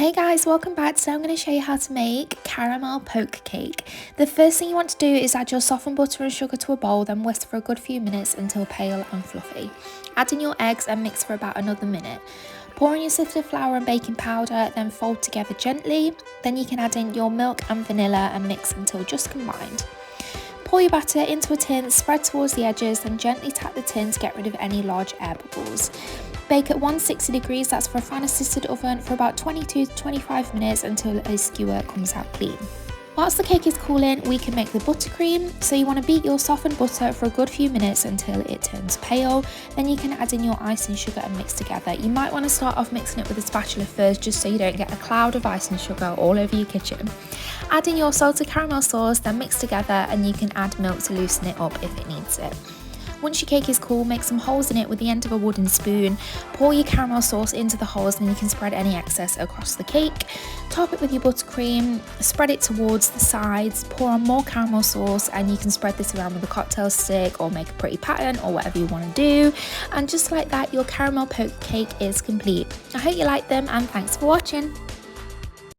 Hey guys, welcome back. So I'm going to show you how to make caramel poke cake. The first thing you want to do is add your softened butter and sugar to a bowl, then whisk for a good few minutes until pale and fluffy. Add in your eggs and mix for about another minute. Pour in your sifted flour and baking powder, then fold together gently. Then you can add in your milk and vanilla and mix until just combined. Pour your batter into a tin, spread towards the edges, then gently tap the tin to get rid of any large air bubbles. Bake at 160 degrees, that's for a fan assisted oven, for about 22 to 25 minutes until a skewer comes out clean. Whilst the cake is cooling, we can make the buttercream. So you want to beat your softened butter for a good few minutes until it turns pale. Then you can add in your icing sugar and mix together. You might want to start off mixing it with a spatula first, just so you don't get a cloud of icing sugar all over your kitchen. Add in your salted caramel sauce, then mix together, and you can add milk to loosen it up if it needs it. Once your cake is cool, make some holes in it with the end of a wooden spoon. Pour your caramel sauce into the holes, and you can spread any excess across the cake. Top it with your buttercream, spread it towards the sides, pour on more caramel sauce, and you can spread this around with a cocktail stick or make a pretty pattern or whatever you want to do. And just like that, your caramel poke cake is complete. I hope you like them, and thanks for watching.